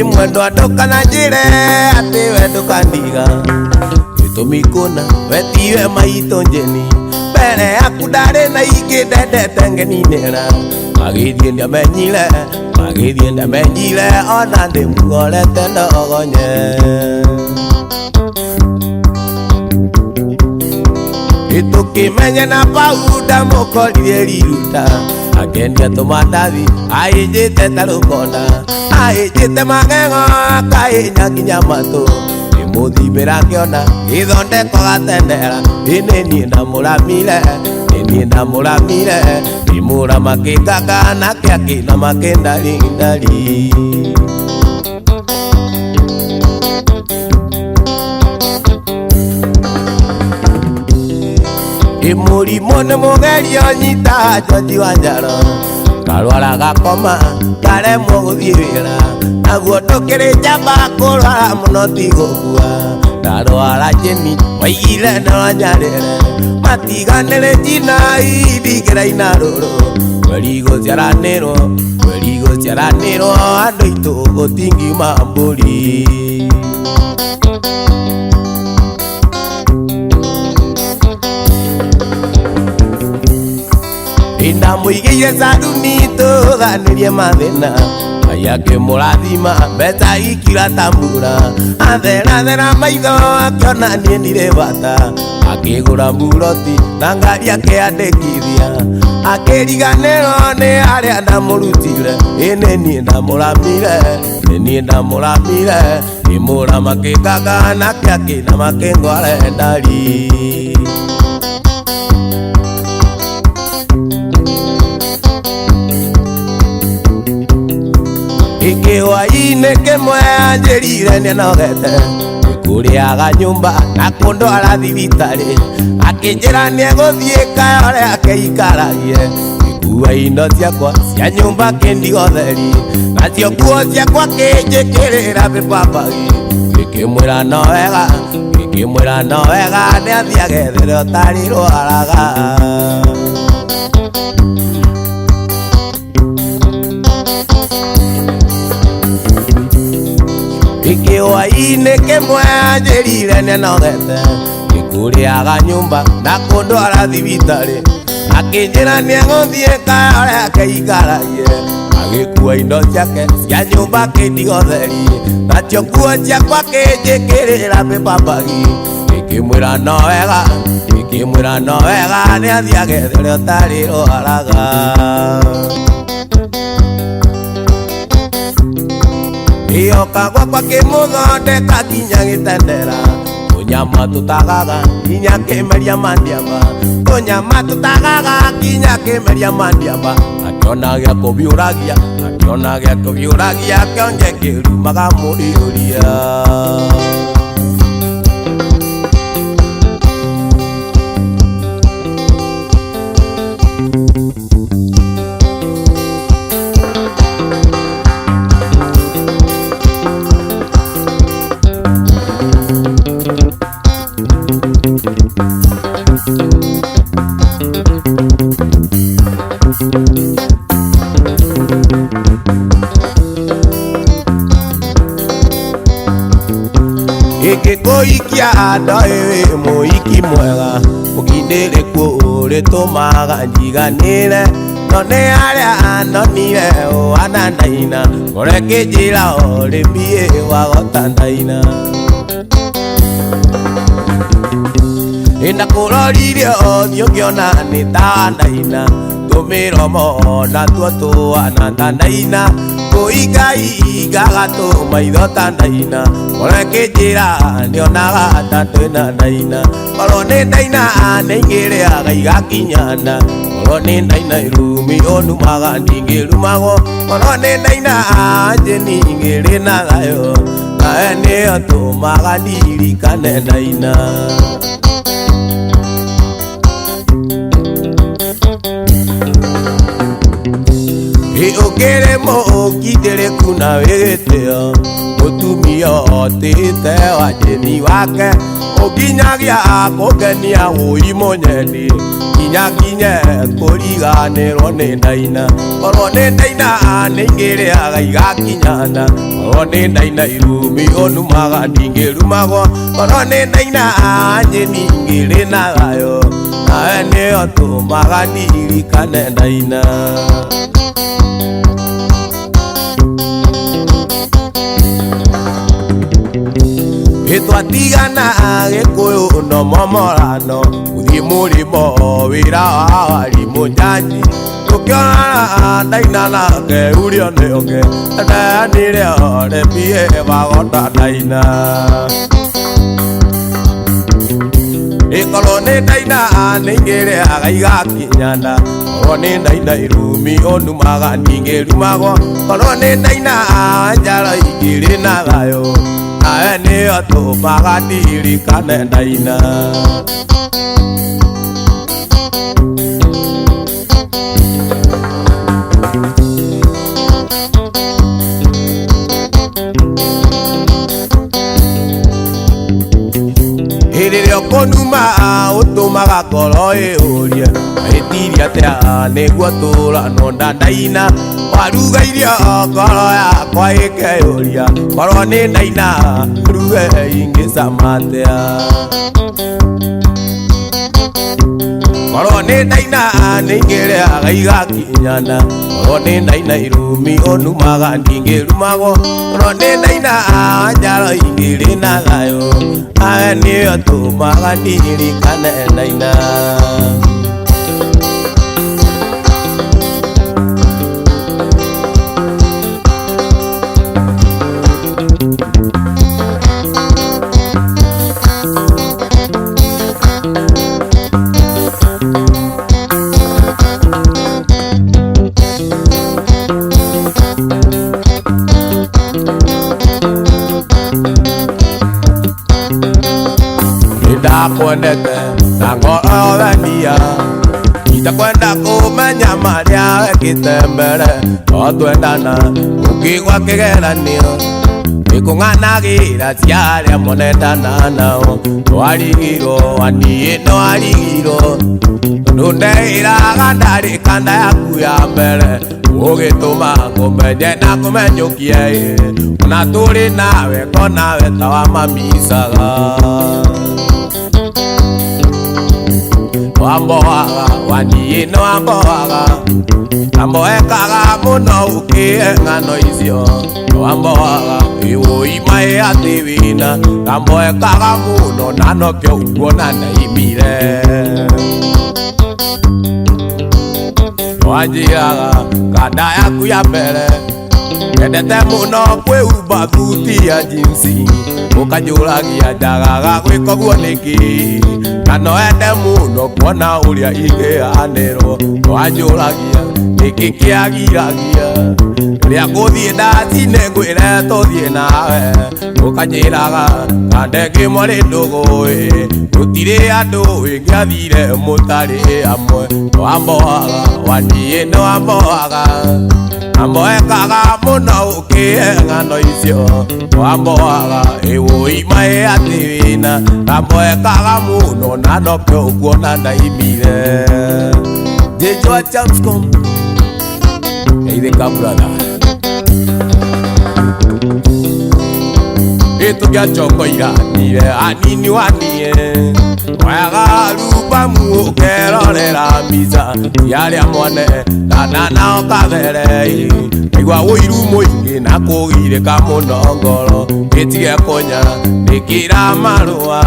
Mwendo adokana jire ate wedo kandiga Itomikona wetiwe maito njeni Bere akudare na ike dede tengeni nera Magidie ndia menyile Ona de mugole tendo ogonye Itukimenye na pauda mokolire liruta Agendia tomadavi aijite talukona Aijite magengo kainya kinyamato Imuthi berakiona idondeko gatendera Ineni namuramire Imura makikaga na kiakina makendalindali Imuri mone mugeri onyita Joji Wanjaro Kalwala gakoma kare muguthie wira Naguo ndukiri njamba kurwara muno tigukua Ndarwara jeni waigire nonyarire Matiganire jina idikira inaruru Werigo ciaranirwo Andu itu gutingiuma mburi Inda muigiye saduni tuganirie mathina Ayake murathima beta ikira tambura Athera maitho akiona nie ndire bata Akigura mburoti na ngari yake andikithia Akiriganirwo ni aria ndamurutire Ini ndamuramire Imura makikaga na kiakina makengware ndari Ikiwa-ine kimwe anjirire ninogete Ikuriaga nyumba na kundwara thibitari Akinjira nieguthie kayore akeikaragie Ikua indo ciakwa cia nyumba kindigo theri Nacio nguo ciakwa kinjikirira bipambagi Ikimwira no wega niathiage there utari rwaraga Ikiwa-ine kimwe anjirire ninogete Ikuriaga nyumba na kundwara thibitari Akinjira nieguthie kayore akeikaragie Agikua indo ciake cia nyumba kindigo theri Nacio nguo ciakwa kinjikirira bipambagi Ikimwira no wega niathiage there utari rwaraga Iyo kagwa kwa kimuthondeka kinya gitendera Tunyama tutagaga kinya kimeria mandiamba Tunyama tutagaga kinya kimeria mandiamba Akiona gya kubiuragia kionje kirumaga muriuria Ikikuikia andoe muiki mwega Mukindiriku uritumaga njiganire No ni aria anonire anandaina Mureke njira uribie wagotandaina Inda kurorire othio ngiona ni tandaina Tumiromo na tuotu anatandaina Kuiga maitho tandaina Mureke njira nionaga tatwina ndaina Oro ni ndaina ningiriaga igakinyana Oro ni ndaina irumi onumaga ndingirumagwo Oro ni ndaina njeni ngiri na thayo Nae nio tumaga ndirikane ndaina Ukire mukindire kuna wigitio Mutumia otite wajeni wake Oginyagia kogenia uimonyeni Kinyakinye kuriganirwo ni ndaina Korwo ni ndaina ningire agaigakinyana Korwo ni ndaina irumi onumaga ningirumagwo Korwo ni ndaina nyeni ngiri na gayo Nawe nio tumaga ndirikane ndaina Twatigana Gikuyu no momorano Uthi murimo wira wa warimu njanji Tukionana ndaina nake urio nionge Ndanire ore pie bagota ndaina Ikorwo ni ndaina ningire agaigakinyana Korwo ni ndaina irumi onumaga ningirumagwo Korwo ni ndaina njara igiri na gayo Nawe nio tumaga ndirikane ndaina Hĩndĩ ũkũnuma ũtũmaga ngoro ĩũrie Wĩtiria atĩa nĩguo tũranonda ndaina Waruga irio ngoro yakwa ĩkeyũria Korwo nĩ ndaina ruge ingĩcama atĩa Korwo nĩ ndaina nĩingĩrĩaga igakinyana Korwo nĩ ndaina irumi onumaga ndingĩrumagwo Korwo nĩ ndaina njaro ingĩrĩ na gayo Nawe nĩo tũmaga ndirikane ndaina Ndakwendete na ngoro wenia Itakwenda kumenya maria wekite mbere O twendana ukigwa kigeranio Ikung'anagira ciaria monendana nao Twarigirwo waniĩ nĩwarigirwo Nundeiraga ndarĩkana yaku ya mbere Ũgĩtũma ngũmenye na kũmenyũkie Ona tũrĩ nawe konawe ta wamamicaga Wamboaga waniĩ nĩwamboaga Amboekaga mũno ũkĩhe ng'ano icio Wamboaga wĩwũimaĩ atĩ wĩna Amboekaga mũno na nokĩo ũkuona ndaimire Wanjĩraga kanda yaku ya mbere Endete mũno kwĩhumba thuti ya jinsi Ũkanjũragia njagaga gwĩka ũguo nĩkĩ Na no ende mũno kuona ũrĩa ingĩhanĩrwo Wanjũragia nĩkĩ kĩagiragia Rĩa gũthiĩ ndatinĩ ngwĩre tũthiĩ nawe Ũkanjĩraga kande ngĩmwarĩ ndũgũĩ Gũtirĩ andũ ĩngĩathire mũtarĩ hamwe Wamboaga waniĩ nĩwamboaga Amboekaga mũno ũkĩhe ng'ano icio Wamboaga wĩwũimaĩ atĩ wĩna Amboekaga mũno na nokĩo ũkuona ndaimire Jejua Chamscom Geithĩka brother Tũkĩacongoiranire anini waniĩ Wega alubamu ũkerorera mbica Ciarĩa mwane kana nao kabere Igua wũiru mũingĩ na kũgirĩka mũno ngoro Gĩtige kũnya ndĩkĩra marũa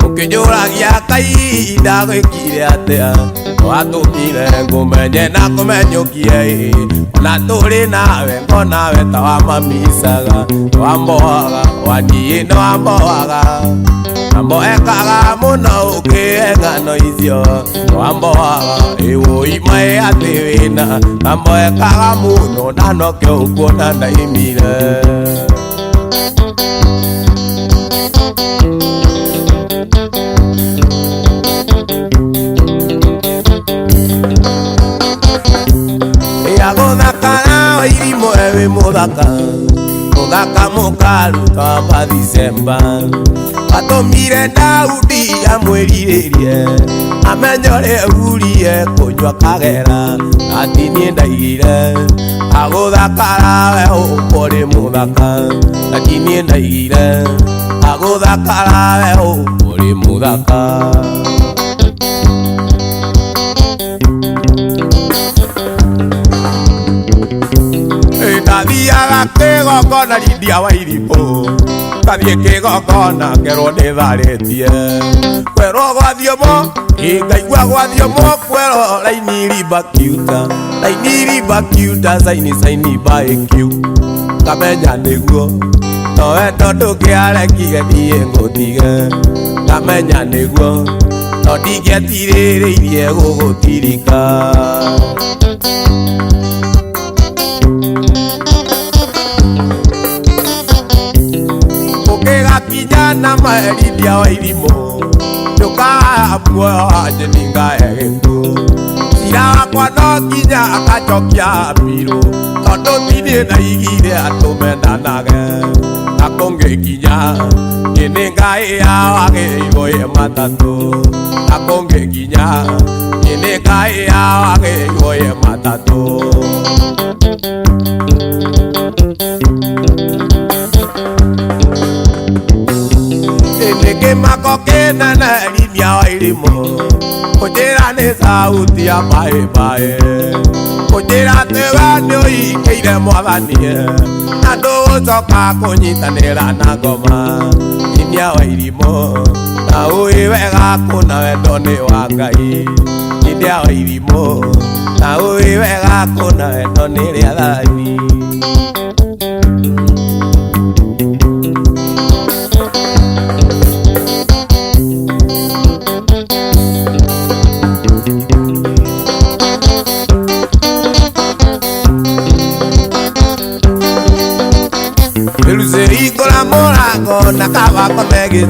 Ũkĩnjũragia kahinda gwĩkire atĩa Watũmire ngũmenye na kũmenyũkie Ona tũrĩ nawe ngonawe ta wamamicaga Wamboaga waniĩ nĩwamboaga Amboekaga mũno ũkĩhe ng'ano icio Wamboaga wĩwũimaĩ atĩ wĩna Amboekaga mũno na nokĩo ũkuona ndaimire Gũthaka na wĩrimũ wĩ mũthaka muthaka mukaruta wa Decemba atomire Daudi amwiririe amenye uria urie kunywa kagera ati nie ndaigire aguthakara we ukuri muthaka ati nie ndaigire aguthakara we ukuri muthaka Nathiaga kigongona Lydia wa Irimũ ngathie kigongona ngerwo nitharĩtie kwerwo gwa Thiomo ngaigua gwa Thiomo kwerwo raini riba kiuta saini baĩkiu ngamenya nĩguo no wendo ndũngĩarekire niĩ ngũtige ngamenya nĩguo no ndingĩetirĩrĩirie gũgũtirika Kijana Lydia wa Irimũ ndukaga muoyo wanje ningahe gĩkuũ cira wakwa no nginya akacokia mbirũ tondũ niĩ ndaigire atũmendanage na kũngĩkinya niĩ nĩ Ngai wagĩrĩirwo ye matatũ na kũngĩkinya niĩ nĩ Ngai wagĩrĩirwo ye matatũ Mako kenene Lydia wa Irimũ kũnjĩra nĩ sauti ya bae kũnjĩra atĩ we nĩ ũhingĩire Mwathanie na ndũgũcoka kũnyitanĩra na ngoma Lydia wa Irimũ na ũĩ wega kũna wendo nĩ wa Ngai Lydia wa Irimũ na ũĩ wega kũna wendo nĩ rĩathani Eluze igora morango na kava komegi